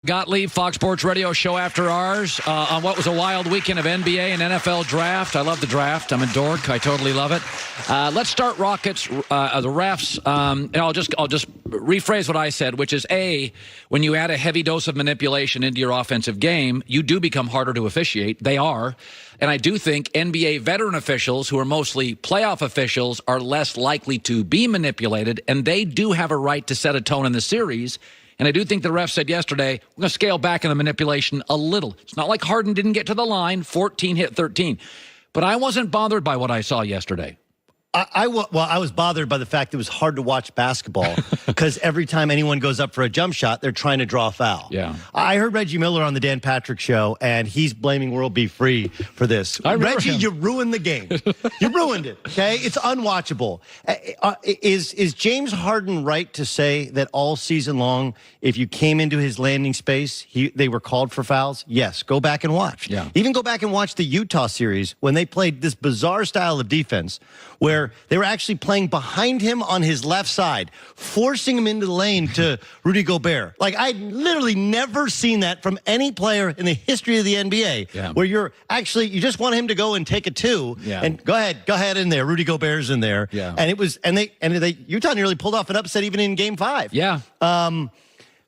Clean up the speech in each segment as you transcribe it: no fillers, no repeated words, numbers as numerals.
Gottlieb, Fox Sports Radio show after ours on what was a wild weekend of NBA and NFL draft. I love the draft. I'm a dork. I totally love it. Let's start Rockets, the refs. And I'll just rephrase what I said, which is, A, when you add a heavy dose of manipulation into your offensive game, you do become harder to officiate. They are. And I do think NBA veteran officials, who are mostly playoff officials, are less likely to be manipulated, and they do have a right to set a tone in the series. And I do think the ref said yesterday, we're going to scale back on the manipulation a little. It's not like Harden didn't get to the line, 14 hit 13. But I wasn't bothered by what I saw yesterday. I was bothered by the fact it was hard to watch basketball because every time anyone goes up for a jump shot, they're trying to draw a foul. Yeah. I heard Reggie Miller on the Dan Patrick Show, and he's blaming World Be Free for this. Reggie, you ruined the game. You ruined it, okay? It's unwatchable. Is James Harden right to say that all season long, if you came into his landing space, they were called for fouls? Yes, go back and watch. Yeah. Even go back and watch the Utah series when they played this bizarre style of defense where they were actually playing behind him on his left side, forcing him into the lane to Rudy Gobert. Like, I'd literally never seen that from any player in the history of the NBA, where you just want him to go and take a two, and go ahead in there. Rudy Gobert's in there. Yeah. And Utah nearly pulled off an upset even in Game 5. Yeah.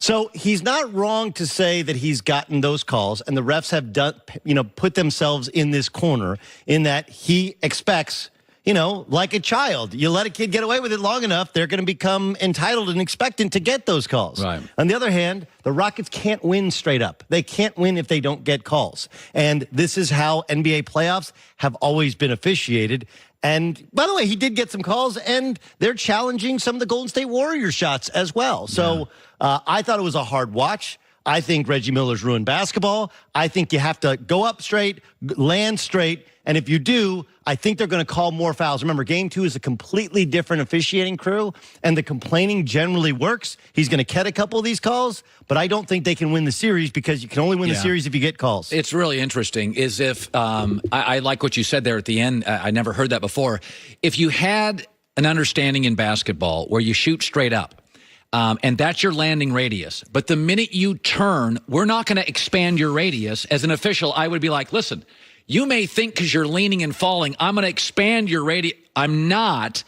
So he's not wrong to say that he's gotten those calls, and the refs have put themselves in this corner in that he expects, like a child. You let a kid get away with it long enough, they're going to become entitled and expectant to get those calls. Right. On the other hand, the Rockets can't win straight up. They can't win if they don't get calls. And this is how NBA playoffs have always been officiated. And by the way, he did get some calls, and they're challenging some of the Golden State Warriors shots as well. So I thought it was a hard watch. I think Reggie Miller's ruined basketball. I think you have to go up straight, land straight, and if you do, I think they're going to call more fouls. Remember, Game 2 is a completely different officiating crew, and the complaining generally works. He's going to get a couple of these calls, but I don't think they can win the series because you can only win the series if you get calls. It's really interesting is if, I like what you said there at the end. I never heard that before. If you had an understanding in basketball where you shoot straight up, and that's your landing radius, but the minute you turn, we're not going to expand your radius. As an official, I would be like, listen, you may think because you're leaning and falling, I'm going to expand your radius. I'm not.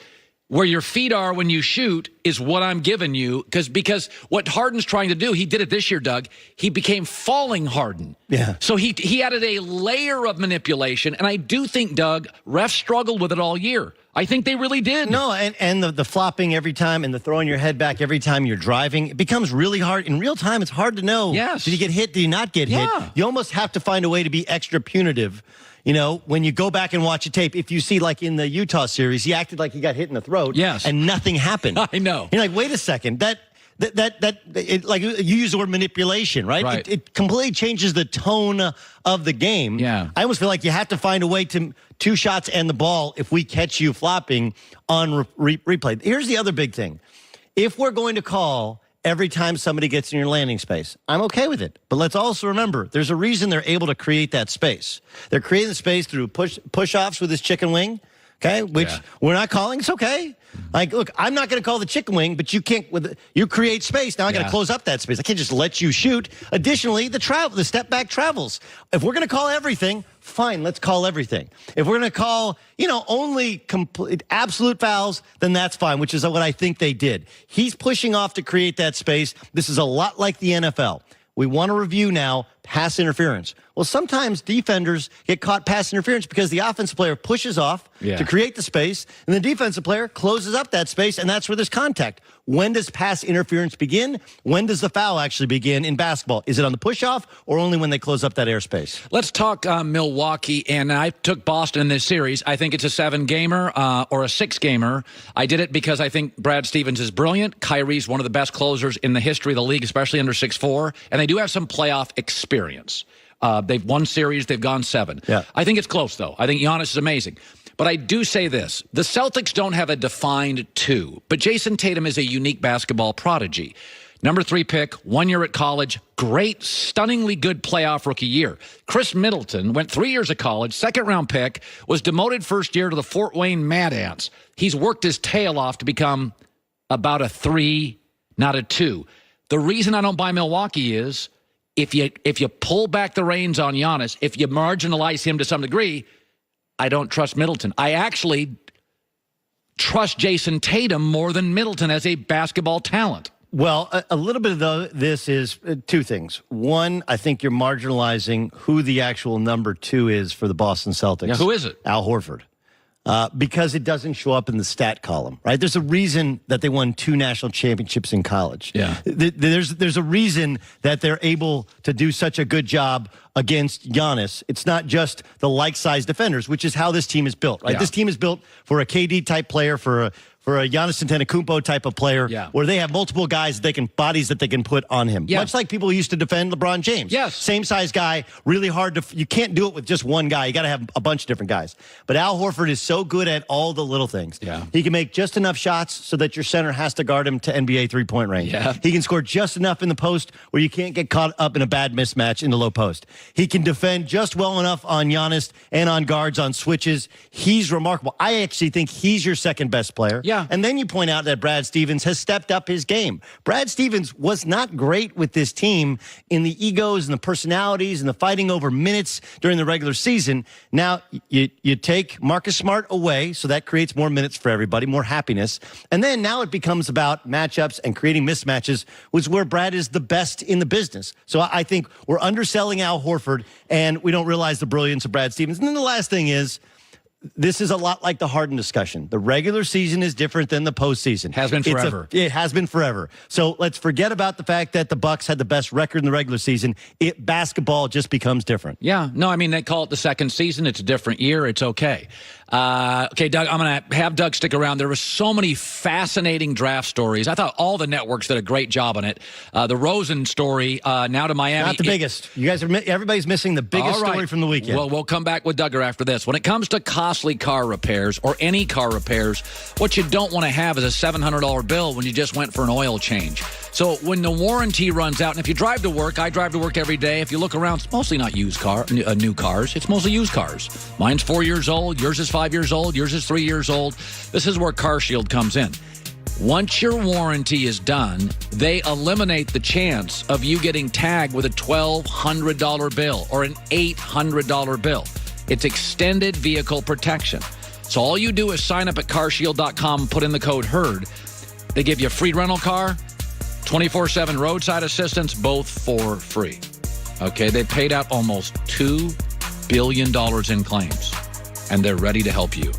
Where your feet are when you shoot is what I'm giving you. Because what Harden's trying to do, he did it this year, Doug. He became falling Harden. Yeah. So he added a layer of manipulation. And I do think, Doug, refs struggled with it all year. I think they really did. No, and the flopping every time and the throwing your head back every time you're driving, it becomes really hard. In real time, it's hard to know. Yes. Did he get hit? Did he not get hit? You almost have to find a way to be extra punitive. When you go back and watch a tape, if you see, like in the Utah series, he acted like he got hit in the throat. Yes. And nothing happened. I know. You're like, wait a second. Like you use the word manipulation, right? Right. It completely changes the tone of the game. Yeah. I almost feel like you have to find a way to two shots and the ball if we catch you flopping on replay. Here's the other big thing. If we're going to call every time somebody gets in your landing space, I'm okay with it. But let's also remember, there's a reason they're able to create that space. They're creating the space through push-offs with this chicken wing, okay, which we're not calling. It's okay. Like, look, I'm not going to call the chicken wing, but you can't. You create space. Now I got to close up that space. I can't just let you shoot. Additionally, the step back travels. If we're going to call everything, fine, let's call everything. If we're going to call, only complete absolute fouls, then that's fine, which is what I think they did. He's pushing off to create that space. This is a lot like the NFL. We want to review now pass interference. Well, sometimes defenders get caught pass interference because the offensive player pushes off to create the space, and the defensive player closes up that space, and that's where there's contact. When does pass interference begin? When does the foul actually begin in basketball? Is it on the push-off or only when they close up that airspace? Let's talk Milwaukee, and I took Boston in this series. I think it's a 7-gamer or a 6-gamer. I did it because I think Brad Stevens is brilliant. Kyrie's one of the best closers in the history of the league, especially under 6'4", and they do have some playoff experience. They've won series. They've gone 7. Yeah. I think it's close, though. I think Giannis is amazing. But I do say this. The Celtics don't have a defined 2, but Jason Tatum is a unique basketball prodigy. Number 3 pick, 1 year at college, great, stunningly good playoff rookie year. Chris Middleton went 3 years of college, 2nd-round pick, was demoted first year to the Fort Wayne Mad Ants. He's worked his tail off to become about a 3, not a 2. The reason I don't buy Milwaukee is if you pull back the reins on Giannis, if you marginalize him to some degree, I don't trust Middleton. I actually trust Jason Tatum more than Middleton as a basketball talent. Well, a little bit of this is two things. One, I think you're marginalizing who the actual number 2 is for the Boston Celtics. Yeah, who is it? Al Horford. Because it doesn't show up in the stat column, right? There's a reason that they won 2 national championships in college. Yeah. There's a reason that they're able to do such a good job against Giannis. It's not just the like-sized defenders, which is how this team is built, right? Yeah. This team is built for a KD-type player, for a Giannis Antetokounmpo type of player, where they have multiple guys bodies that they can put on him. Yeah. Much like people used to defend LeBron James. Yes. Same size guy, really hard to, you can't do it with just one guy. You got to have a bunch of different guys. But Al Horford is so good at all the little things. Yeah. He can make just enough shots so that your center has to guard him to NBA three-point range. Yeah. He can score just enough in the post where you can't get caught up in a bad mismatch in the low post. He can defend just well enough on Giannis and on guards on switches. He's remarkable. I actually think he's your second best player. Yeah. And then you point out that Brad Stevens has stepped up his game. Brad Stevens was not great with this team in the egos and the personalities and the fighting over minutes during the regular season. Now, you take Marcus Smart away, so that creates more minutes for everybody, more happiness. And then now it becomes about matchups and creating mismatches, which is where Brad is the best in the business. So I think we're underselling Al Horford, and we don't realize the brilliance of Brad Stevens. And then the last thing is, this is a lot like the Harden discussion. The regular season is different than the postseason. Has been forever. It has been forever. So let's forget about the fact that the Bucks had the best record in the regular season. Basketball just becomes different. Yeah. No, I mean, they call it the second season. It's a different year. It's okay. Okay, Doug, I'm going to have Doug stick around. There were so many fascinating draft stories. I thought all the networks did a great job on it. The Rosen story, now to Miami. Not the biggest. You guys everybody's missing the biggest story from the weekend. Well, we'll come back with Duggar after this. When it comes to costly car repairs or any car repairs, what you don't want to have is a $700 bill when you just went for an oil change. So when the warranty runs out, and if you drive to work, I drive to work every day. If you look around, it's mostly not new cars. It's mostly used cars. Mine's 4 years old. Yours is 5 years old. Yours is 3 years old. This is where CarShield comes in. Once your warranty is done, they eliminate the chance of you getting tagged with a $1,200 bill or an $800 bill. It's extended vehicle protection. So all you do is sign up at carshield.com, put in the code HERD. They give you a free rental car, 24/7 roadside assistance, both for free. Okay, they paid out almost $2 billion in claims, and they're ready to help you.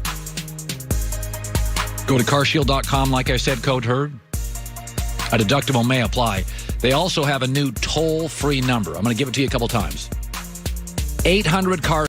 Go to carshield.com, like I said, code HERD. A deductible may apply. They also have a new toll-free number. I'm going to give it to you a couple times. 800 cars.